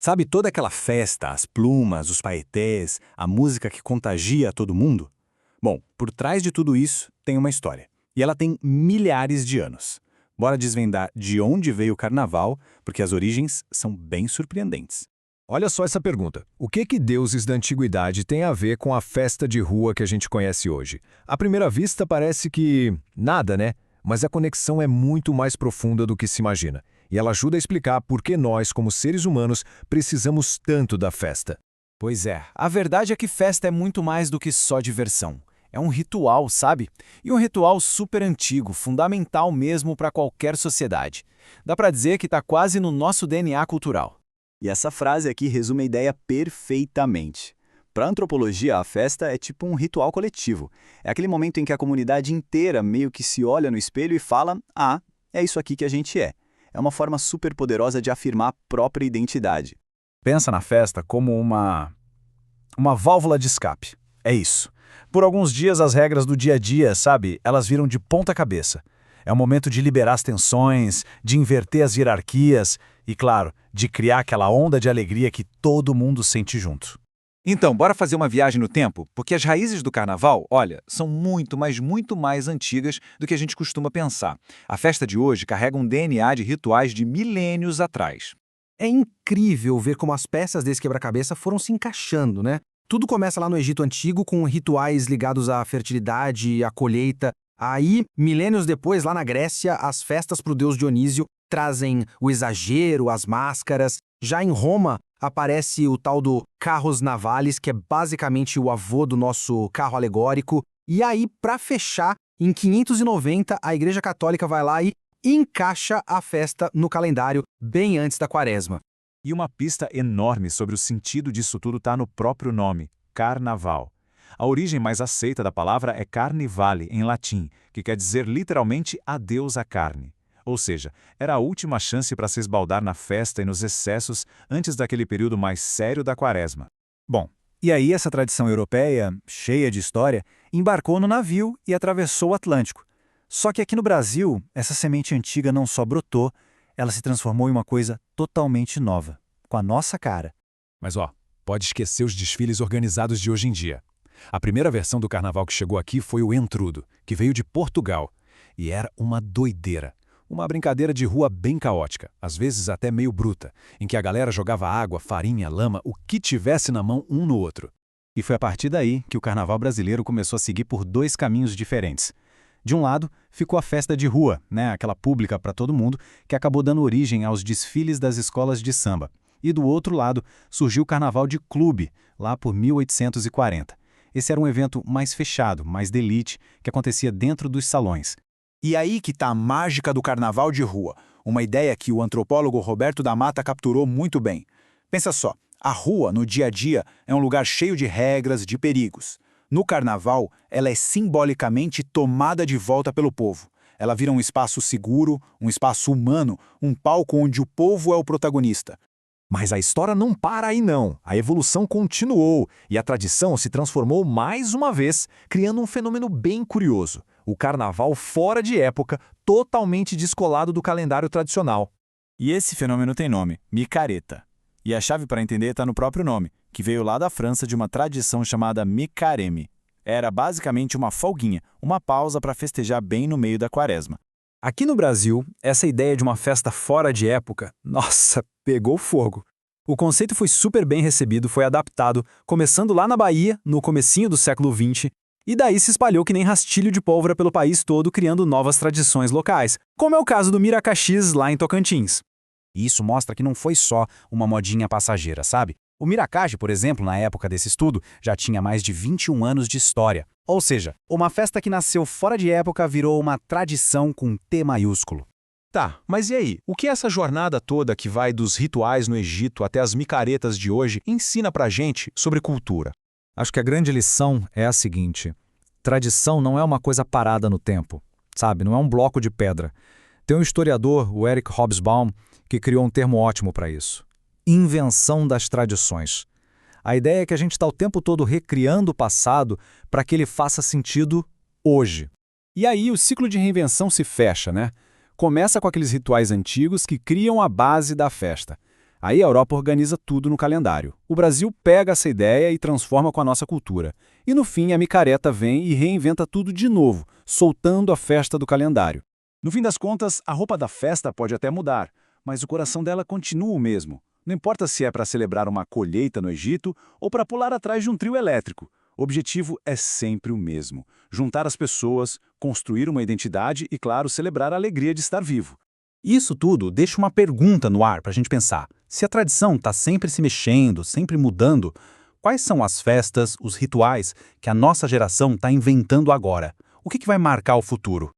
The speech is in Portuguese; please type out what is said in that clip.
Sabe toda aquela festa, as plumas, os paetês, a música que contagia a todo mundo? Bom, por trás de tudo isso tem uma história. E ela tem milhares de anos. Bora desvendar de onde veio o carnaval, porque as origens são bem surpreendentes. Olha só essa pergunta. O que deuses da antiguidade têm a ver com a festa de rua que a gente conhece hoje? À primeira vista parece que nada, né? Mas a conexão é muito mais profunda do que se imagina. E ela ajuda a explicar por que nós, como seres humanos, precisamos tanto da festa. Pois é, a verdade é que festa é muito mais do que só diversão. É um ritual, sabe? E um ritual super antigo, fundamental mesmo para qualquer sociedade. Dá para dizer que está quase no nosso DNA cultural. E essa frase aqui resume a ideia perfeitamente. Para a antropologia, a festa é tipo um ritual coletivo. É aquele momento em que a comunidade inteira meio que se olha no espelho e fala: ah, é isso aqui que a gente é. É uma forma super poderosa de afirmar a própria identidade. Pensa na festa como uma válvula de escape. É isso. Por alguns dias as regras do dia a dia, sabe, elas viram de ponta cabeça. É o momento de liberar as tensões, de inverter as hierarquias e, claro, de criar aquela onda de alegria que todo mundo sente junto. Então, bora fazer uma viagem no tempo? Porque as raízes do carnaval, olha, são muito, mas muito mais antigas do que a gente costuma pensar. A festa de hoje carrega um DNA de rituais de milênios atrás. É incrível ver como as peças desse quebra-cabeça foram se encaixando, né? Tudo começa lá no Egito Antigo com rituais ligados à fertilidade, à colheita. Aí, milênios depois, lá na Grécia, as festas para o deus Dionísio trazem o exagero, as máscaras. Já em Roma, aparece o tal do carros navalis, que é basicamente o avô do nosso carro alegórico. E aí, para fechar, em 590, a Igreja Católica vai lá e encaixa a festa no calendário bem antes da Quaresma. E uma pista enorme sobre o sentido disso tudo está no próprio nome, carnaval. A origem mais aceita da palavra é carnivale, em latim, que quer dizer literalmente adeus à carne. Ou seja, era a última chance para se esbaldar na festa e nos excessos antes daquele período mais sério da Quaresma. Bom, e aí essa tradição europeia, cheia de história, embarcou no navio e atravessou o Atlântico. Só que aqui no Brasil, essa semente antiga não só brotou, ela se transformou em uma coisa totalmente nova, com a nossa cara. Mas pode esquecer os desfiles organizados de hoje em dia. A primeira versão do carnaval que chegou aqui foi o Entrudo, que veio de Portugal. E era uma doideira. Uma brincadeira de rua bem caótica, às vezes até meio bruta, em que a galera jogava água, farinha, lama, o que tivesse na mão um no outro. E foi a partir daí que o carnaval brasileiro começou a seguir por dois caminhos diferentes. De um lado, ficou a festa de rua, aquela pública para todo mundo, que acabou dando origem aos desfiles das escolas de samba. E do outro lado, surgiu o carnaval de clube, lá por 1840. Esse era um evento mais fechado, mais de elite, que acontecia dentro dos salões. E aí que está a mágica do carnaval de rua, uma ideia que o antropólogo Roberto da Mata capturou muito bem. Pensa só, a rua, no dia a dia, é um lugar cheio de regras, de perigos. No carnaval, ela é simbolicamente tomada de volta pelo povo. Ela vira um espaço seguro, um espaço humano, um palco onde o povo é o protagonista. Mas a história não para aí não. A evolução continuou e a tradição se transformou mais uma vez, criando um fenômeno bem curioso. O carnaval fora de época, totalmente descolado do calendário tradicional. E esse fenômeno tem nome, micareta. E a chave para entender está no próprio nome, que veio lá da França de uma tradição chamada micareme. Era basicamente uma folguinha, uma pausa para festejar bem no meio da Quaresma. Aqui no Brasil, essa ideia de uma festa fora de época, nossa, pegou fogo. O conceito foi super bem recebido, foi adaptado, começando lá na Bahia, no comecinho do século XX, e daí se espalhou que nem rastilho de pólvora pelo país todo, criando novas tradições locais, como é o caso do Miracaxis lá em Tocantins. E isso mostra que não foi só uma modinha passageira, sabe? O Miracage, por exemplo, na época desse estudo, já tinha mais de 21 anos de história. Ou seja, uma festa que nasceu fora de época virou uma tradição com T maiúsculo. Tá, mas e aí? O que essa jornada toda que vai dos rituais no Egito até as micaretas de hoje ensina pra gente sobre cultura? Acho que a grande lição é a seguinte: tradição não é uma coisa parada no tempo, sabe? Não é um bloco de pedra. Tem um historiador, o Eric Hobsbawm, que criou um termo ótimo para isso. Invenção das tradições. A ideia é que a gente está o tempo todo recriando o passado para que ele faça sentido hoje. E aí o ciclo de reinvenção se fecha, né? Começa com aqueles rituais antigos que criam a base da festa. Aí a Europa organiza tudo no calendário. O Brasil pega essa ideia e transforma com a nossa cultura. E no fim a micareta vem e reinventa tudo de novo, soltando a festa do calendário. No fim das contas, a roupa da festa pode até mudar, mas o coração dela continua o mesmo. Não importa se é para celebrar uma colheita no Egito ou para pular atrás de um trio elétrico. O objetivo é sempre o mesmo: juntar as pessoas, construir uma identidade e, claro, celebrar a alegria de estar vivo. Isso tudo deixa uma pergunta no ar para a gente pensar. Se a tradição está sempre se mexendo, sempre mudando, quais são as festas, os rituais que a nossa geração está inventando agora? O que vai marcar o futuro?